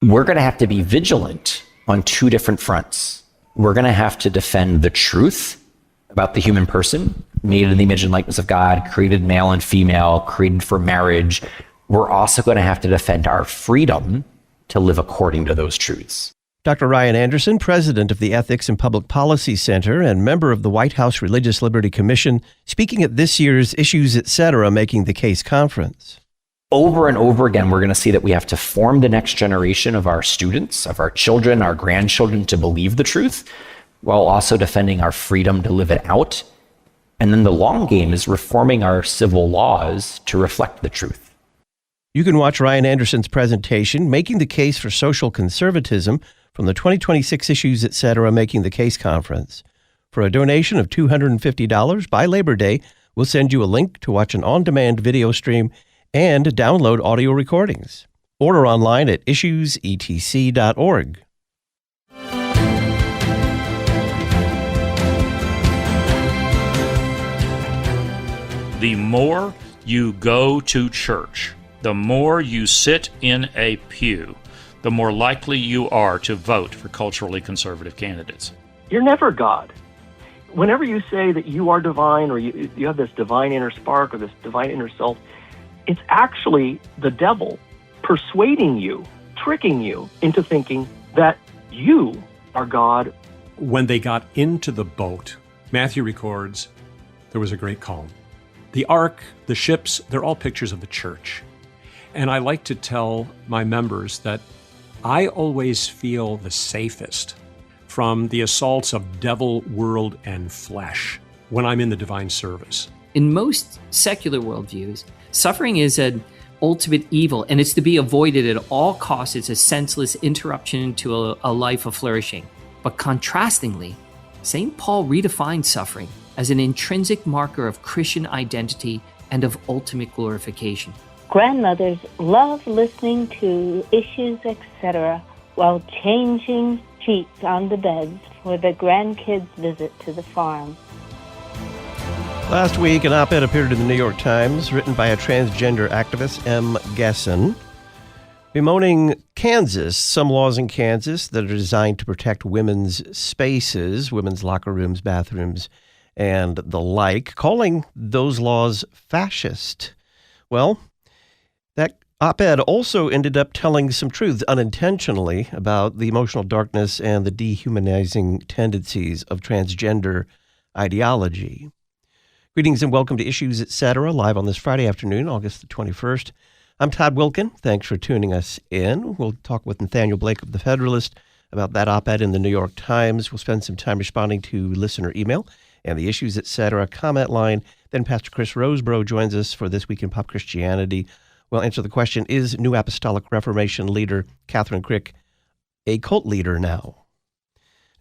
we're going to have to be vigilant on two different fronts. We're going to have to defend the truth about the human person, made in the image and likeness of God, created male and female, created for marriage. We're also going to have to defend our freedom to live according to those truths. Dr. Ryan Anderson, president of the Ethics and Public Policy Center and member of the White House Religious Liberty Commission, speaking at this year's Issues Etc. Making the Case conference. Over and over again, we're going to see that we have to form the next generation of our students, of our children, our grandchildren to believe the truth, while also defending our freedom to live it out. And then the long game is reforming our civil laws to reflect the truth. You can watch Ryan Anderson's presentation, Making the Case for Social Conservatism, from the 2026 Issues Etc. Making the Case conference. For a donation of $250 by Labor Day, we'll send you a link to watch an on-demand video stream and download audio recordings. Order online at issuesetc.org. The more you go to church, the more you sit in a pew, the more likely you are to vote for culturally conservative candidates. You're never God. Whenever you say that you are divine or you have this divine inner spark or this divine inner self, it's actually the devil persuading you, tricking you into thinking that you are God. When they got into the boat, Matthew records, there was a great calm. The ark, the ships, they're all pictures of the church. And I like to tell my members that I always feel the safest from the assaults of devil, world, and flesh when I'm in the divine service. In most secular worldviews, suffering is an ultimate evil, and it's to be avoided at all costs. It's a senseless interruption to a life of flourishing. But contrastingly, St. Paul redefined suffering as an intrinsic marker of Christian identity and of ultimate glorification. Grandmothers love listening to Issues Etc. while changing sheets on the beds for the grandkids' visit to the farm. Last week, an op-ed appeared in the New York Times, written by a transgender activist, M. Gesson, bemoaning Kansas, some laws in Kansas that are designed to protect women's spaces, women's locker rooms, bathrooms, and the like, calling those laws fascist. Well, that op-ed also ended up telling some truths unintentionally about the emotional darkness and the dehumanizing tendencies of transgender ideology. Greetings and welcome to Issues Etc., live on this Friday afternoon, August the 21st. I'm Todd Wilkin. Thanks for tuning us in. We'll talk with Nathanael Blake of The Federalist about that op-ed in the New York Times. We'll spend some time responding to listener email and the Issues Etc. comment line. Then Pastor Chris Roseborough joins us for This Week in Pop Christianity. We'll answer the question, is New Apostolic Reformation leader Catherine Crick a cult leader now?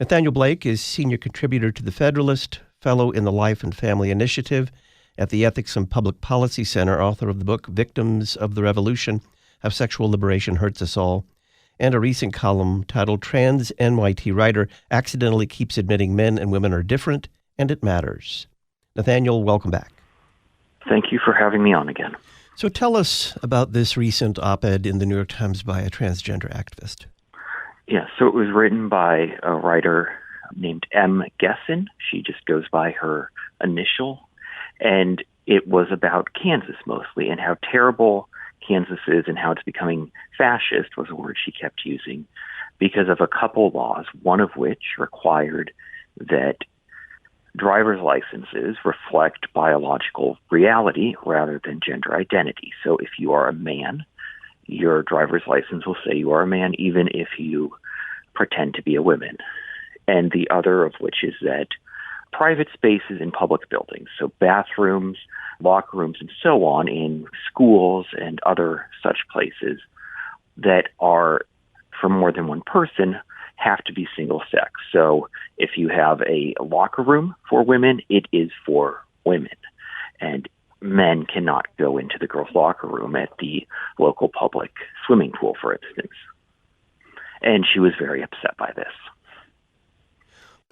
Nathanael Blake is senior contributor to The Federalist, fellow in the Life and Family Initiative at the Ethics and Public Policy Center, author of the book Victims of the Revolution, How Sexual Liberation Hurts Us All, and a recent column titled Trans NYT Writer Accidentally Keeps Admitting Men and Women Are Different, and It Matters. Nathanael, welcome back. Thank you for having me on again. So tell us about this recent op-ed in the New York Times by a transgender activist. Yeah, so it was written by a writer named M. Gesson. She just goes by her initial. And it was about Kansas mostly and how terrible Kansas is and how it's becoming fascist was a word she kept using because of a couple laws, one of which required that driver's licenses reflect biological reality rather than gender identity. So if you are a man, your driver's license will say you are a man even if you pretend to be a woman. And the other of which is that private spaces in public buildings, so bathrooms, locker rooms, and so on in schools and other such places that are for more than one person have to be single sex. So if you have a locker room for women, it is for women. And men cannot go into the girls' locker room at the local public swimming pool, for instance. And she was very upset by this.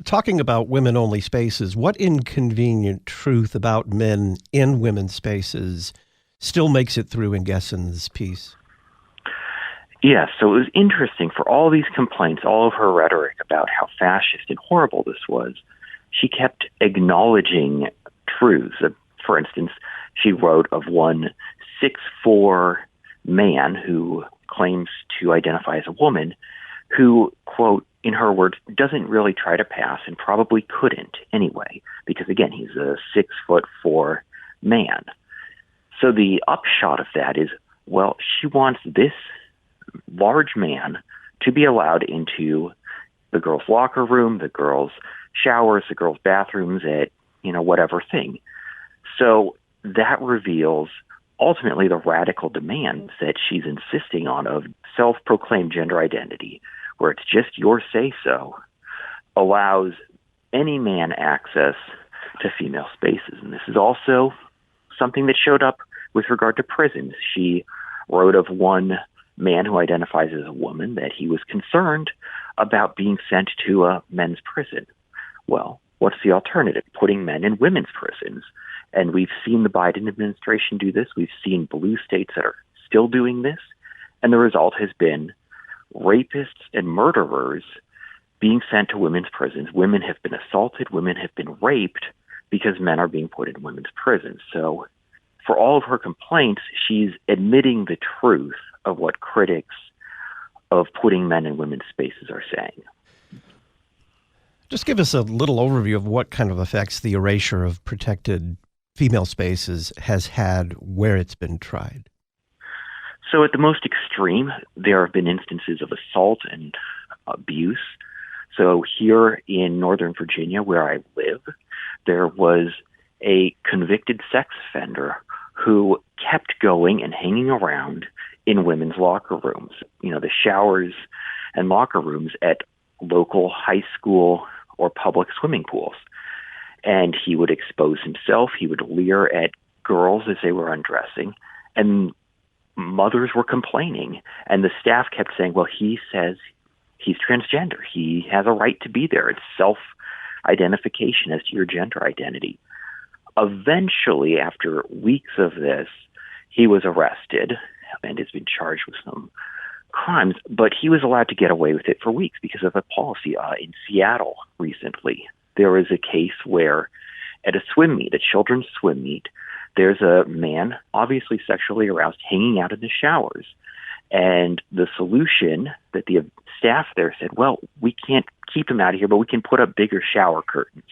Talking about women-only spaces, what inconvenient truth about men in women's spaces still makes it through in Gesson's piece? Yeah, so it was interesting for all these complaints, all of her rhetoric about how fascist and horrible this was. She kept acknowledging truths. For instance, she wrote of one 6'4" man who claims to identify as a woman who, quote, in her words, doesn't really try to pass and probably couldn't anyway, because again, he's a 6'4" man. So the upshot of that is, well, she wants this large man to be allowed into the girls' locker room, the girls' showers, the girls' bathrooms at, whatever thing. So that reveals ultimately the radical demands that she's insisting on of self-proclaimed gender identity, where it's just your say-so, allows any man access to female spaces. And this is also something that showed up with regard to prisons. She wrote of one man who identifies as a woman that he was concerned about being sent to a men's prison. Well, what's the alternative? Putting men in women's prisons. And we've seen the Biden administration do this. We've seen blue states that are still doing this. And the result has been rapists and murderers being sent to women's prisons. Women have been assaulted. Women have been raped because men are being put in women's prisons. So for all of her complaints, she's admitting the truth of what critics of putting men in women's spaces are saying. Just give us a little overview of what kind of effects the erasure of protected female spaces has had where it's been tried. So at the most extreme, there have been instances of assault and abuse. So here in Northern Virginia, where I live, there was a convicted sex offender who kept going and hanging around in women's locker rooms, the showers and locker rooms at local high school or public swimming pools. And he would expose himself. He would leer at girls as they were undressing. And mothers were complaining. And the staff kept saying, well, he says he's transgender. He has a right to be there. It's self-identification as to your gender identity. Eventually, after weeks of this, he was arrested and has been charged with some crimes, but he was allowed to get away with it for weeks because of a policy. In Seattle recently, there was a case where at a swim meet, a children's swim meet, there's a man, obviously sexually aroused, hanging out in the showers. And the solution that the staff there said, well, we can't keep him out of here, but we can put up bigger shower curtains.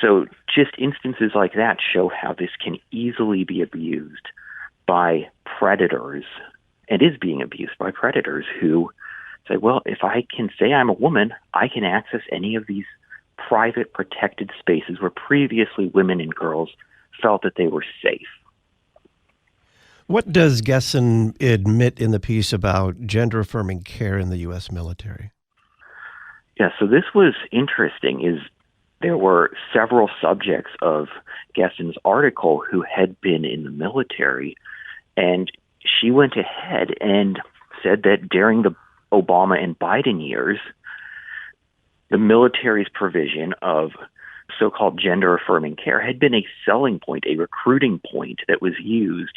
So just instances like that show how this can easily be abused by predators, and is being abused by predators who say, well, if I can say I'm a woman, I can access any of these private protected spaces where previously women and girls felt that they were safe. What does Gesson admit in the piece about gender-affirming care in the U.S. military? Yeah, so this was interesting, is there were several subjects of Gesson's article who had been in the military, and she went ahead and said that during the Obama and Biden years, the military's provision of so-called gender-affirming care had been a selling point, a recruiting point that was used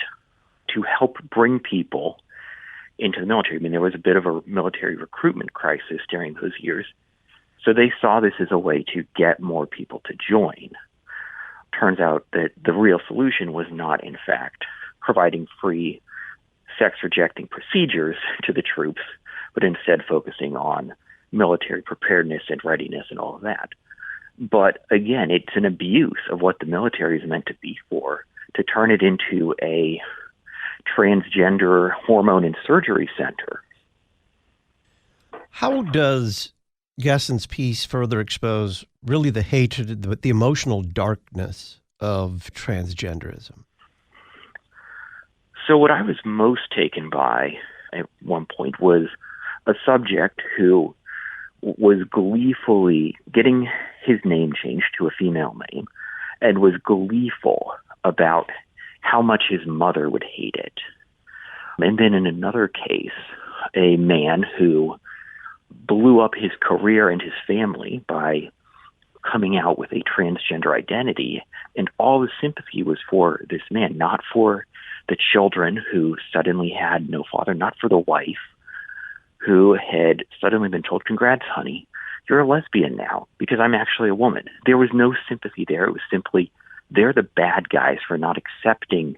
to help bring people into the military. I mean, there was a bit of a military recruitment crisis during those years. So they saw this as a way to get more people to join. Turns out that the real solution was not, in fact, providing free sex-rejecting procedures to the troops, but instead focusing on military preparedness and readiness and all of that. But again, it's an abuse of what the military is meant to be for, to turn it into a transgender hormone and surgery center. How does Gesson's piece further expose really the hatred, the emotional darkness of transgenderism? So what I was most taken by at one point was a subject who was gleefully getting his name changed to a female name and was gleeful about how much his mother would hate it. And then in another case, a man who blew up his career and his family by coming out with a transgender identity, and all the sympathy was for this man, not for the children who suddenly had no father, not for the wife, who had suddenly been told, "Congrats, honey, you're a lesbian now because I'm actually a woman." There was no sympathy there. It was simply, they're the bad guys for not accepting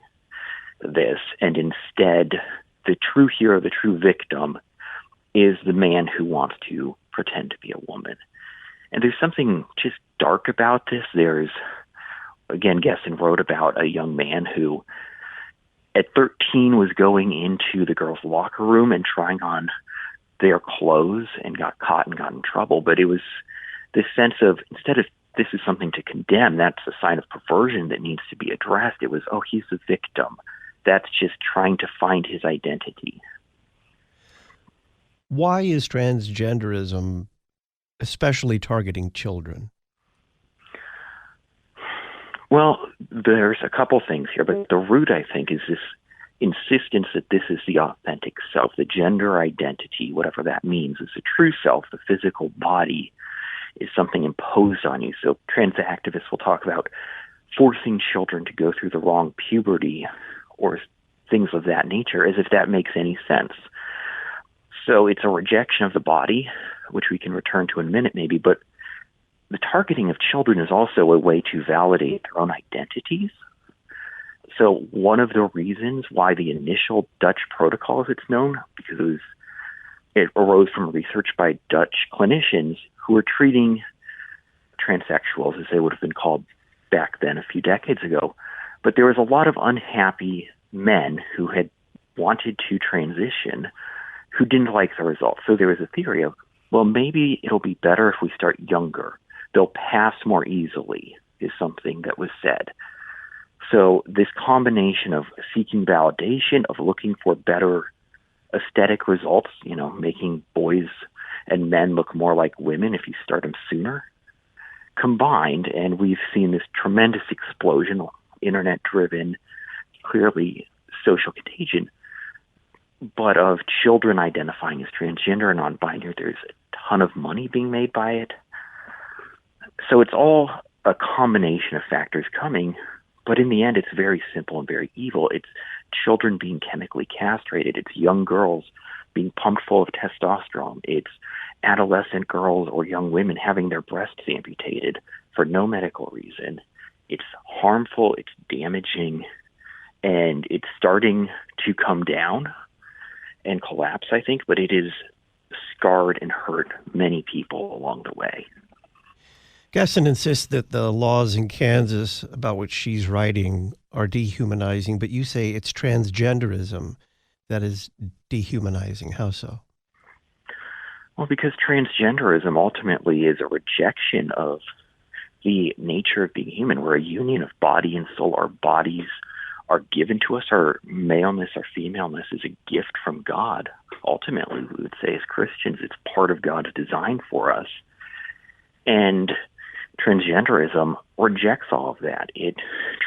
this, and instead, the true hero, the true victim, is the man who wants to pretend to be a woman. And there's something just dark about this. There's, again, Gesson wrote about a young man who, at 13, was going into the girls' locker room and trying on their clothes and got caught and got in trouble. But it was this sense of, instead of this is something to condemn, that's a sign of perversion that needs to be addressed. It was, oh, he's the victim. That's just trying to find his identity. Why is transgenderism especially targeting children? Well, there's a couple things here, but the root, I think, is this insistence that this is the authentic self, the gender identity, whatever that means, is the true self. The physical body is something imposed on you. So trans activists will talk about forcing children to go through the wrong puberty or things of that nature, as if that makes any sense. So it's a rejection of the body, which we can return to in a minute maybe, but the targeting of children is also a way to validate their own identities. So one of the reasons why the initial Dutch protocol, as it's known, because it arose from research by Dutch clinicians who were treating transsexuals, as they would have been called back then a few decades ago. But there was a lot of unhappy men who had wanted to transition who didn't like the results. So there was a theory of, well, maybe it'll be better if we start younger. They'll pass more easily, is something that was said. So this combination of seeking validation, of looking for better aesthetic results, making boys and men look more like women if you start them sooner, combined, and we've seen this tremendous explosion, internet-driven, clearly social contagion, but of children identifying as transgender and non-binary. There's a ton of money being made by it. So it's all a combination of factors coming, but in the end, it's very simple and very evil. It's children being chemically castrated. It's young girls being pumped full of testosterone. It's adolescent girls or young women having their breasts amputated for no medical reason. It's harmful, it's damaging, and it's starting to come down and collapse, I think, but it has scarred and hurt many people along the way. Gesson insists that the laws in Kansas about which she's writing are dehumanizing, but you say it's transgenderism that is dehumanizing. How so? Well, because transgenderism ultimately is a rejection of the nature of being human. We're a union of body and soul. Our bodies are given to us. Our maleness, our femaleness is a gift from God. Ultimately, we would say as Christians, it's part of God's design for us. And transgenderism rejects all of that. It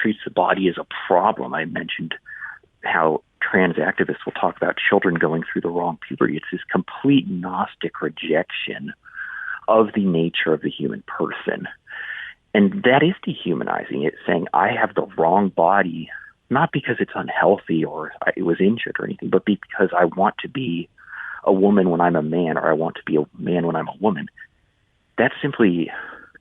treats the body as a problem. I mentioned how trans activists will talk about children going through the wrong puberty. It's this complete Gnostic rejection of the nature of the human person. And that is dehumanizing. It's saying, I have the wrong body, not because it's unhealthy or it was injured or anything, but because I want to be a woman when I'm a man, or I want to be a man when I'm a woman. That's simply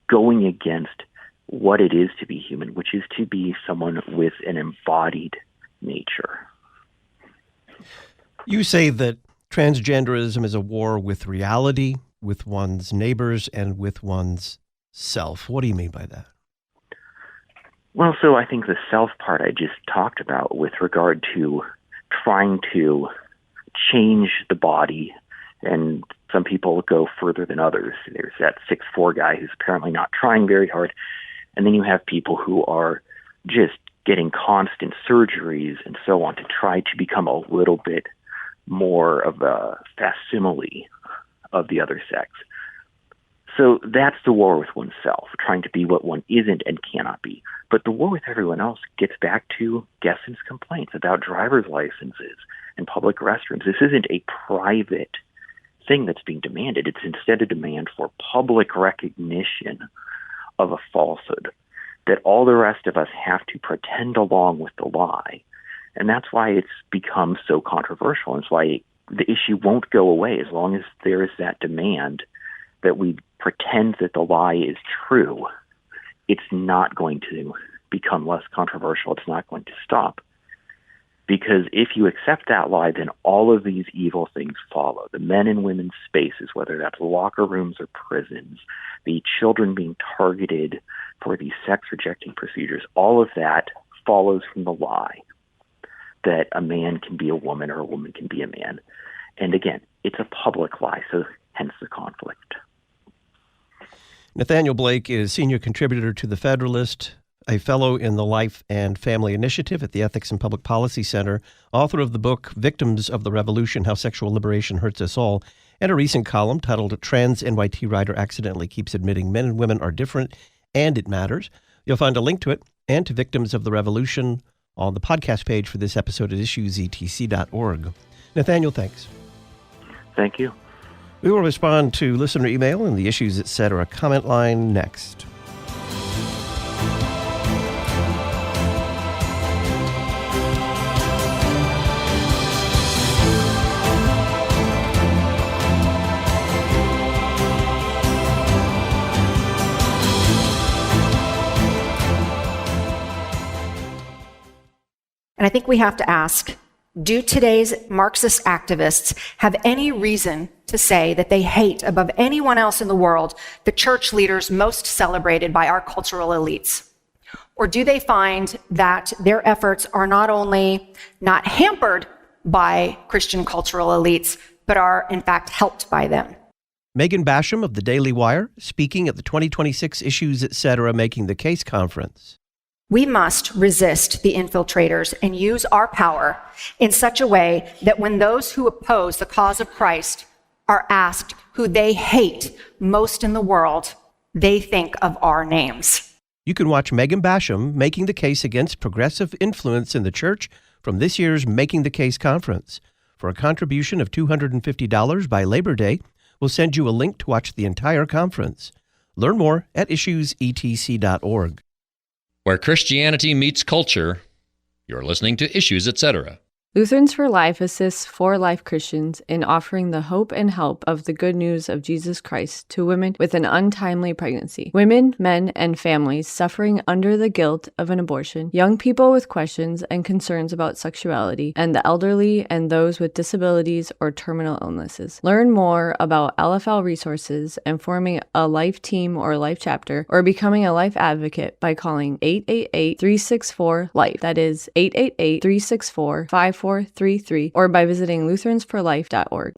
going against what it is to be human, which is to be someone with an embodied nature. You say that transgenderism is a war with reality, with one's neighbors, and with one's self. What do you mean by that? Well, so I think the self part I just talked about with regard to trying to change the body, and some people go further than others. There's that 6'4" guy who's apparently not trying very hard. And then you have people who are just getting constant surgeries and so on to try to become a little bit more of a facsimile of the other sex. So that's the war with oneself, trying to be what one isn't and cannot be. But the war with everyone else gets back to Gesson's complaints about driver's licenses and public restrooms. This isn't a private thing that's being demanded. It's instead a demand for public recognition of a falsehood, that all the rest of us have to pretend along with the lie. And that's why it's become so controversial. It's why the issue won't go away as long as there is that demand that we pretend that the lie is true. It's not going to become less controversial. It's not going to stop. Because if you accept that lie, then all of these evil things follow. The men and women's spaces, whether that's locker rooms or prisons, the children being targeted for these sex-rejecting procedures, all of that follows from the lie that a man can be a woman or a woman can be a man. And again, it's a public lie, so hence the conflict. Nathanael Blake is senior contributor to The Federalist, a fellow in the Life and Family Initiative at the Ethics and Public Policy Center, author of the book Victims of the Revolution, How Sexual Liberation Hurts Us All, and a recent column titled Trans NYT Writer Accidentally Keeps Admitting Men and Women Are Different and It Matters. You'll find a link to it and to Victims of the Revolution on the podcast page for this episode at issuesetc.org. Nathanael, thanks. Thank you. We will respond to listener email in the Issues Etc. comment line next. And I think we have to ask, do today's Marxist activists have any reason to say that they hate above anyone else in the world the church leaders most celebrated by our cultural elites? Or do they find that their efforts are not only not hampered by Christian cultural elites, but are in fact helped by them? Megan Basham of the Daily Wire, speaking at the 2026 Issues Etc. Making the Case conference. We must resist the infiltrators and use our power in such a way that when those who oppose the cause of Christ are asked who they hate most in the world, they think of our names. You can watch Megan Basham making the case against progressive influence in the church from this year's Making the Case conference. For a contribution of $250 by Labor Day, we'll send you a link to watch the entire conference. Learn more at issuesetc.org. Where Christianity meets culture, you're listening to Issues Etc. Lutherans for Life assists for-life Christians in offering the hope and help of the good news of Jesus Christ to women with an untimely pregnancy, women, men, and families suffering under the guilt of an abortion, young people with questions and concerns about sexuality, and the elderly and those with disabilities or terminal illnesses. Learn more about LFL resources and forming a life team or life chapter, or becoming a life advocate by calling 888-364-LIFE. That is 888-364-5433, or by visiting lutheransforlife.org.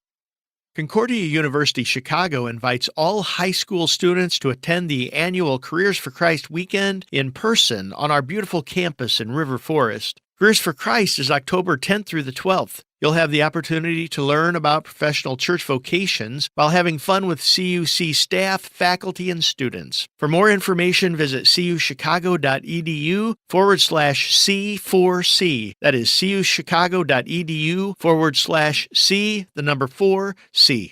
Concordia University Chicago invites all high school students to attend the annual Careers for Christ weekend in person on our beautiful campus in River Forest. Careers for Christ is October 10th through the 12th. You'll have the opportunity to learn about professional church vocations while having fun with CUC staff, faculty, and students. For more information, visit cuchicago.edu/C4C. That is cuchicago.edu/C4C.